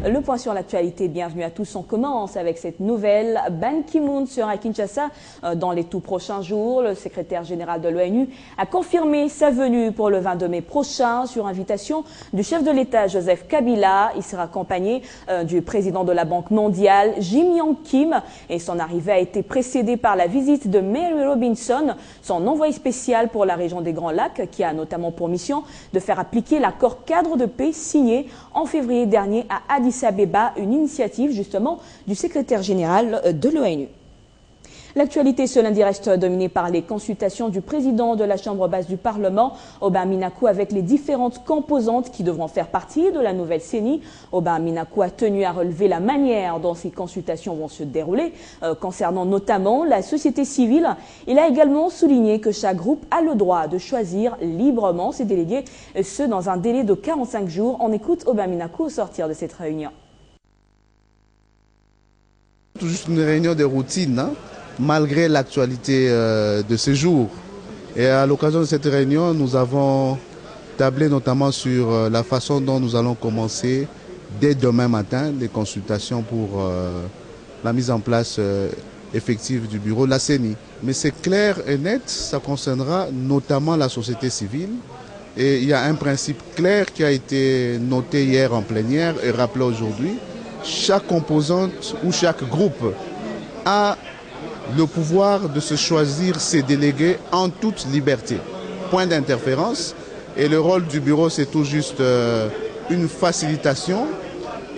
Le point sur l'actualité, bienvenue à tous. On commence avec cette nouvelle. Ban Ki-moon sera à Kinshasa dans les tout prochains jours. Le secrétaire général de l'ONU a confirmé sa venue pour le 22 mai prochain sur invitation du chef de l'État Joseph Kabila. Il sera accompagné du président de la Banque mondiale Jim Yong Kim et son arrivée a été précédée par la visite de Mary Robinson, son envoyé spécial pour la région des Grands Lacs, qui a notamment pour mission de faire appliquer l'accord cadre de paix signé en février dernier à Addis Abeba, une initiative justement du secrétaire général de l'ONU. L'actualité ce lundi reste dominée par les consultations du président de la Chambre basse du Parlement, Aubin Minakou, avec les différentes composantes qui devront faire partie de la nouvelle CENI. Aubin Minakou a tenu à relever la manière dont ces consultations vont se dérouler, concernant notamment la société civile. Il a également souligné que chaque groupe a le droit de choisir librement ses délégués, ce dans un délai de 45 jours. On écoute Aubin Minakou au sortir de cette réunion. Tout juste une réunion de routine, hein, malgré l'actualité de ce jour. Et à l'occasion de cette réunion, nous avons tablé notamment sur la façon dont nous allons commencer dès demain matin les consultations pour la mise en place effective du bureau de la CENI. Mais c'est clair et net, ça concernera notamment la société civile. Et il y a un principe clair qui a été noté hier en plénière et rappelé aujourd'hui. Chaque composante ou chaque groupe a le pouvoir de se choisir ses délégués en toute liberté. Point d'interférence. Et le rôle du bureau, c'est tout juste une facilitation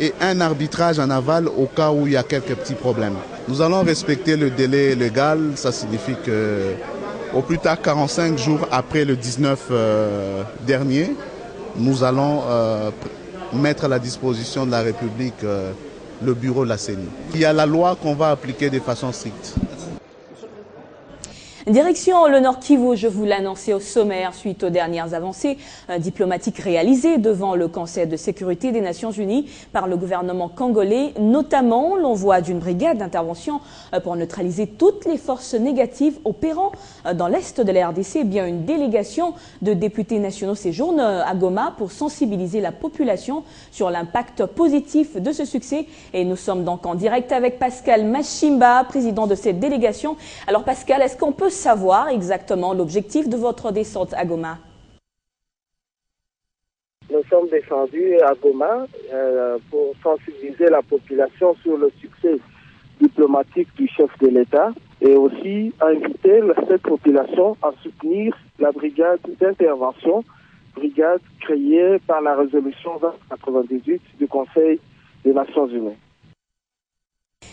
et un arbitrage en aval au cas où il y a quelques petits problèmes. Nous allons respecter le délai légal. Ça signifie que au plus tard 45 jours après le 19 dernier, nous allons mettre à la disposition de la République le bureau de la CENI. Il y a la loi qu'on va appliquer de façon stricte. Direction le Nord Kivu, je vous l'annonçais au sommaire, suite aux dernières avancées diplomatiques réalisées devant le Conseil de sécurité des Nations Unies par le gouvernement congolais, notamment l'envoi d'une brigade d'intervention pour neutraliser toutes les forces négatives opérant dans l'est de la RDC. Bien, une délégation de députés nationaux séjourne à Goma pour sensibiliser la population sur l'impact positif de ce succès. Et nous sommes donc en direct avec Pascal Machimba, président de cette délégation. Alors Pascal, est-ce qu'on peut savoir exactement l'objectif de votre descente à Goma? Nous sommes descendus à Goma pour sensibiliser la population sur le succès diplomatique du chef de l'État et aussi inviter cette population à soutenir la brigade d'intervention, brigade créée par la résolution 2098 du Conseil des Nations Unies.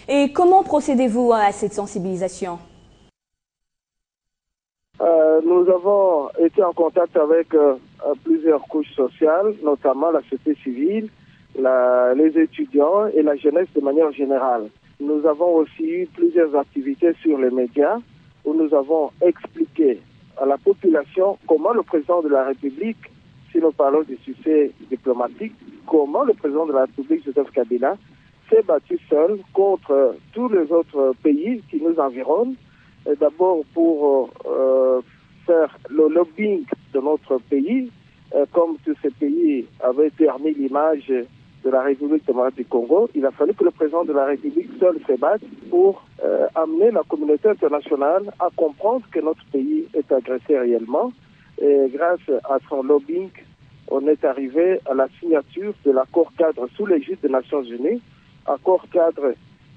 Et comment procédez-vous à cette sensibilisation? Nous avons été en contact avec plusieurs couches sociales, notamment la société civile, les étudiants et la jeunesse de manière générale. Nous avons aussi eu plusieurs activités sur les médias où nous avons expliqué à la population comment le président de la République, si nous parlons du succès diplomatique, comment le président de la République, Joseph Kabila, s'est battu seul contre tous les autres pays qui nous environnent. D'abord pour faire le lobbying de notre pays, comme tous ces pays avaient permis l'image de la République démocratique du Congo, il a fallu que le président de la République seul se batte pour amener la communauté internationale à comprendre que notre pays est agressé réellement. Et grâce à son lobbying, on est arrivé à la signature de l'accord cadre sous l'égide des Nations Unies, accord cadre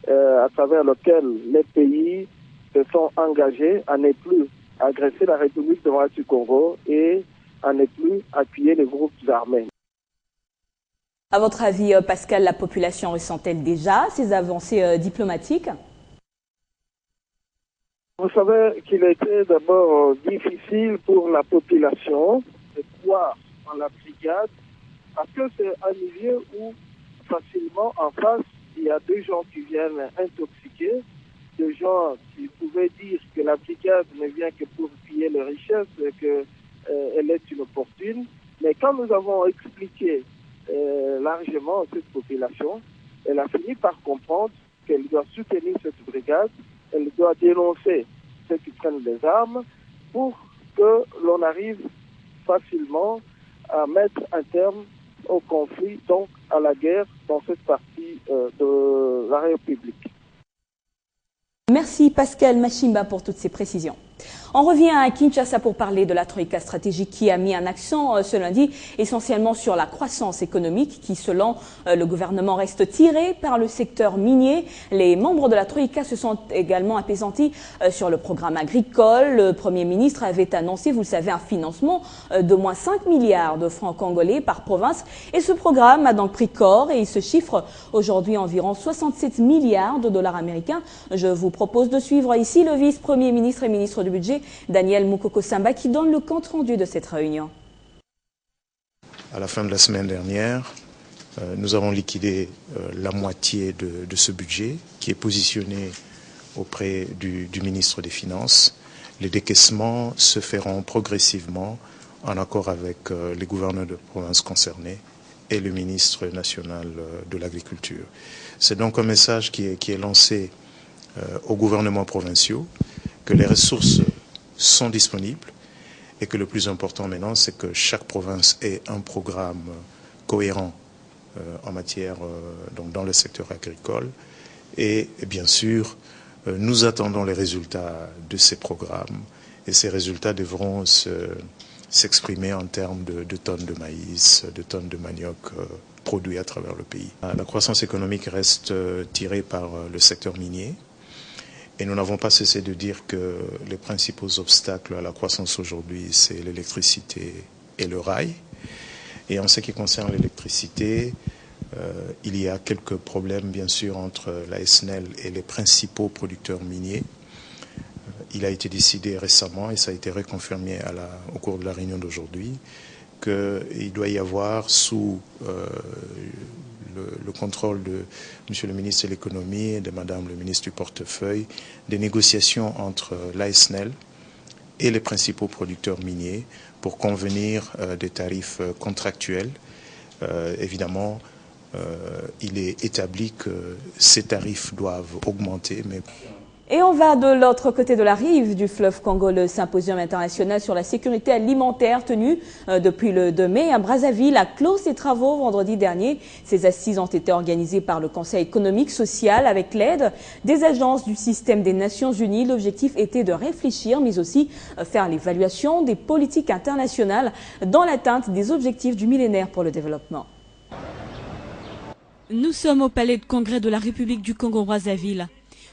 à travers lequel les pays se sont engagés à ne plus agresser la République démocratique du Congo et à ne plus appuyer les groupes armés. À votre avis, Pascal, la population ressent-elle déjà ces avancées diplomatiques? Vous savez qu'il était d'abord difficile pour la population de croire en la brigade parce que c'est un milieu où facilement en face, il y a des gens qui viennent intoxiquer, des gens qui pouvaient dire que la brigade ne vient que pour piller les richesses, qu'elle est inopportune. Mais quand nous avons expliqué largement à cette population, elle a fini par comprendre qu'elle doit soutenir cette brigade, elle doit dénoncer ceux qui prennent les armes pour que l'on arrive facilement à mettre un terme au conflit, donc à la guerre dans cette partie de la République. Merci Pascal Machimba pour toutes ces précisions. On revient à Kinshasa pour parler de la Troïka stratégique qui a mis un accent ce lundi essentiellement sur la croissance économique qui, selon le gouvernement, reste tirée par le secteur minier. Les membres de la Troïka se sont également apaisantis sur le programme agricole. Le Premier ministre avait annoncé, vous le savez, un financement de moins 5 milliards de francs congolais par province. Et ce programme a donc pris corps et il se chiffre aujourd'hui environ 67 milliards de dollars américains. Je vous propose de suivre ici le vice-premier ministre et ministre du budget, Daniel Moukoko Samba, qui donne le compte rendu de cette réunion. À la fin de la semaine dernière, nous avons liquidé la moitié de ce budget qui est positionné auprès du ministre des Finances. Les décaissements se feront progressivement en accord avec les gouverneurs de provinces concernés et le ministre national de l'Agriculture. C'est donc un message qui est lancé aux gouvernements provinciaux que les ressources sont disponibles et que le plus important maintenant, c'est que chaque province ait un programme cohérent en matière, donc dans le secteur agricole. Et bien sûr, nous attendons les résultats de ces programmes et ces résultats devront s'exprimer en termes de tonnes de maïs, de tonnes de manioc produits à travers le pays. La croissance économique reste tirée par le secteur minier. Et nous n'avons pas cessé de dire que les principaux obstacles à la croissance aujourd'hui, c'est l'électricité et le rail. Et en ce qui concerne l'électricité, il y a quelques problèmes, bien sûr, entre la SNEL et les principaux producteurs miniers. Il a été décidé récemment, et ça a été reconfirmé au cours de la réunion d'aujourd'hui, qu'il doit y avoir sous le contrôle de M. le ministre de l'économie et de Mme le ministre du portefeuille, des négociations entre l'ASNEL et les principaux producteurs miniers pour convenir des tarifs contractuels. Évidemment, il est établi que ces tarifs doivent augmenter, mais... Et on va de l'autre côté de la rive du fleuve Congo, le symposium international sur la sécurité alimentaire tenu depuis le 2 mai à Brazzaville a clos ses travaux vendredi dernier. Ces assises ont été organisées par le Conseil économique social avec l'aide des agences du système des Nations Unies. L'objectif était de réfléchir mais aussi faire l'évaluation des politiques internationales dans l'atteinte des objectifs du millénaire pour le développement. Nous sommes au palais de congrès de la République du Congo-Brazzaville,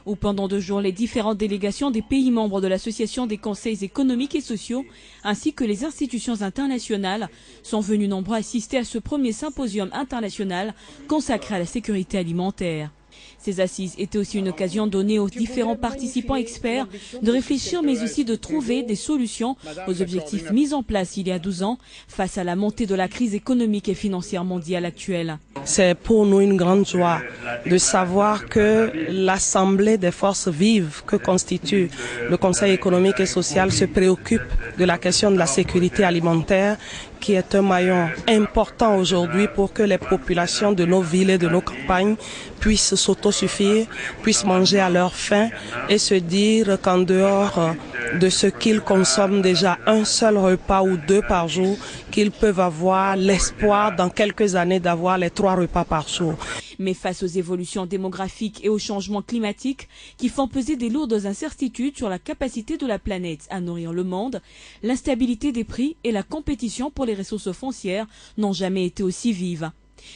où pendant 2 jours, les différentes délégations des pays membres de l'Association des conseils économiques et sociaux, ainsi que les institutions internationales, sont venus nombreux assister à ce premier symposium international consacré à la sécurité alimentaire. Ces assises étaient aussi une occasion donnée aux différents participants experts de réfléchir mais aussi de trouver des solutions aux objectifs mis en place il y a 12 ans face à la montée de la crise économique et financière mondiale actuelle. C'est pour nous une grande joie de savoir que l'Assemblée des forces vives que constitue le Conseil économique et social se préoccupe de la question de la sécurité alimentaire, qui est un maillon important aujourd'hui pour que les populations de nos villes et de nos campagnes puissent s'autosuffire, puissent manger à leur faim et se dire qu'en dehors de ce qu'ils consomment déjà un seul repas ou 2 par jour, qu'ils peuvent avoir l'espoir dans quelques années d'avoir les 3 repas par jour. Mais face aux évolutions démographiques et aux changements climatiques qui font peser des lourdes incertitudes sur la capacité de la planète à nourrir le monde, l'instabilité des prix et la compétition pour les ressources foncières n'ont jamais été aussi vives.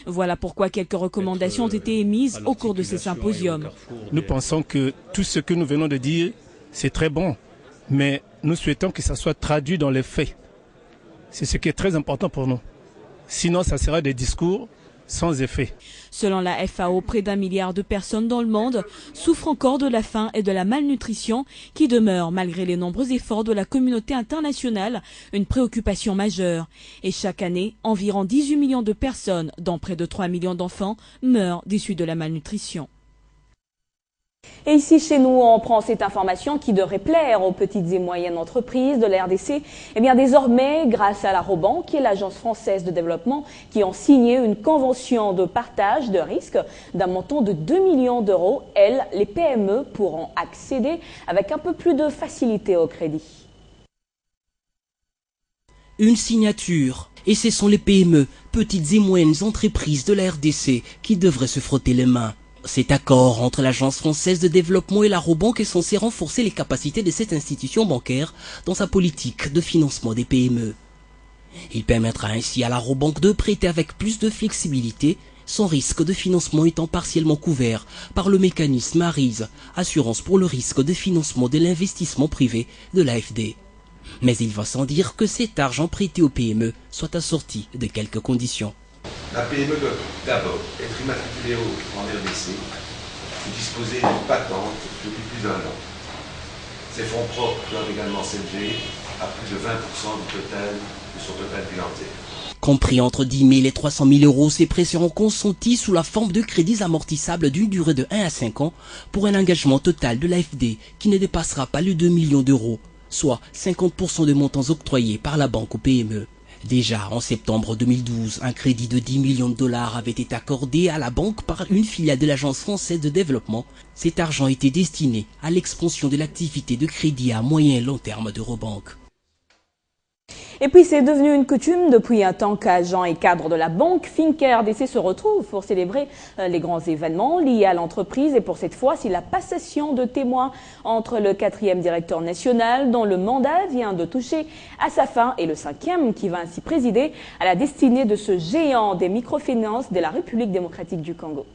Voilà pourquoi quelques recommandations ont été émises au cours de ces symposiums. Nous pensons que tout ce que nous venons de dire, c'est très bon, mais nous souhaitons que ça soit traduit dans les faits. C'est ce qui est très important pour nous. Sinon, ça sera des discours sans effet. Selon la FAO, près d'1 milliard de personnes dans le monde souffrent encore de la faim et de la malnutrition qui demeurent, malgré les nombreux efforts de la communauté internationale, une préoccupation majeure. Et chaque année, environ 18 millions de personnes, dont près de 3 millions d'enfants, meurent d'issue de la malnutrition. Et ici, chez nous, on prend cette information qui devrait plaire aux petites et moyennes entreprises de la RDC. Eh bien, désormais, grâce à la Roban, qui est l'agence française de développement, qui ont signé une convention de partage de risques d'un montant de 2 millions d'euros, les PME pourront accéder avec un peu plus de facilité au crédit. Une signature. Et ce sont les PME, petites et moyennes entreprises de la RDC, qui devraient se frotter les mains. Cet accord entre l'Agence française de développement et la Robank est censé renforcer les capacités de cette institution bancaire dans sa politique de financement des PME. Il permettra ainsi à la Robank de prêter avec plus de flexibilité, son risque de financement étant partiellement couvert par le mécanisme ARISE, assurance pour le risque de financement de l'investissement privé de l'AFD. Mais il va sans dire que cet argent prêté aux PME soit assorti de quelques conditions. La PME doit d'abord être immatriculée en RDC et disposer d'une patente depuis plus d'1 an. Ses fonds propres doivent également s'élever à plus de 20% de son total bilantaire. Compris entre 10 000 et 300 000 euros, ces prêts seront consentis sous la forme de crédits amortissables d'une durée de 1 à 5 ans pour un engagement total de l'AFD qui ne dépassera pas les 2 millions d'euros, soit 50% des montants octroyés par la banque aux PME. Déjà en septembre 2012, un crédit de 10 millions de dollars avait été accordé à la banque par une filiale de l'Agence française de développement. Cet argent était destiné à l'expansion de l'activité de crédit à moyen et long terme de Robank. Et puis c'est devenu une coutume depuis un temps qu'agents et cadres de la banque Finca RDC se retrouvent pour célébrer les grands événements liés à l'entreprise. Et pour cette fois, c'est la passation de témoins entre le 4e directeur national dont le mandat vient de toucher à sa fin et le 5e qui va ainsi présider à la destinée de ce géant des microfinances de la République démocratique du Congo.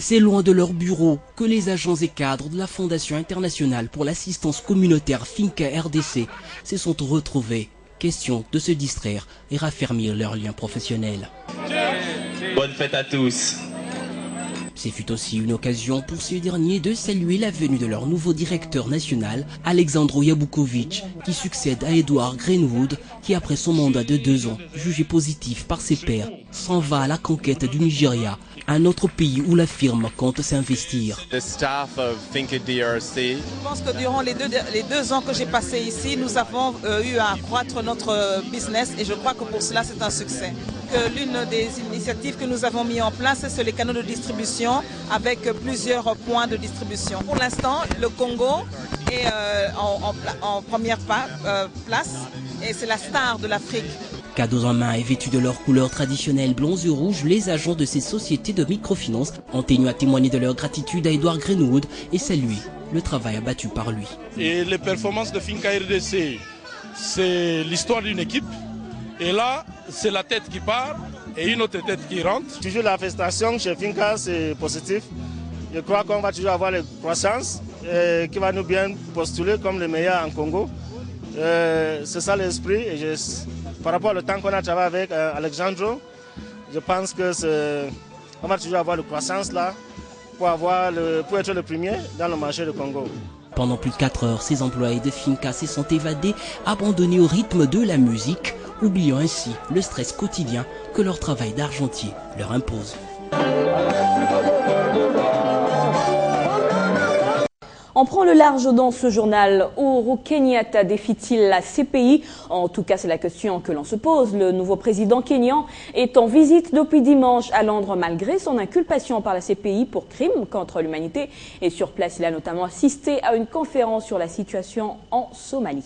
C'est loin de leur bureau que les agents et cadres de la Fondation internationale pour l'assistance communautaire Finca RDC se sont retrouvés. Question de se distraire et raffermir leurs liens professionnels. Bonne fête à tous. Ce fut aussi une occasion pour ces derniers de saluer la venue de leur nouveau directeur national, Alexandro Yabukovitch, qui succède à Edward Greenwood, qui après son mandat de 2 ans, jugé positif par ses pairs, s'en va à la conquête du Nigeria, un autre pays où la firme compte s'investir. The staff of Finca DRC. Je pense que durant les deux ans que j'ai passé ici, nous avons eu à accroître notre business et je crois que pour cela c'est un succès. L'une des initiatives que nous avons mis en place, c'est les canaux de distribution avec plusieurs points de distribution. Pour l'instant, le Congo est en première place et c'est la star de l'Afrique. Cadeaux en main et vêtus de leurs couleurs traditionnelles blonds et rouges, les agents de ces sociétés de microfinance ont tenu à témoigner de leur gratitude à Edward Greenwood et saluer le travail abattu par lui. Et les performances de Finca RDC, c'est l'histoire d'une équipe. Et là, c'est la tête qui part et une autre tête qui rentre. Toujours la festation chez Finca, c'est positif. Je crois qu'on va toujours avoir la croissance qui va nous bien postuler comme les meilleurs en Congo. C'est ça l'esprit. Par rapport au temps qu'on a travaillé avec Alexandro, je pense qu'on va toujours avoir la croissance là pour être le premier dans le marché du Congo. Pendant plus de 4 heures, ces employés de Finca se sont évadés, abandonnés au rythme de la musique, oubliant ainsi le stress quotidien que leur travail d'argentier leur impose. On prend le large dans ce journal. Uhuru Kenyatta défie-t-il la CPI? En tout cas, c'est la question que l'on se pose. Le nouveau président kényan est en visite depuis dimanche à Londres malgré son inculpation par la CPI pour crime contre l'humanité. Et sur place, il a notamment assisté à une conférence sur la situation en Somalie.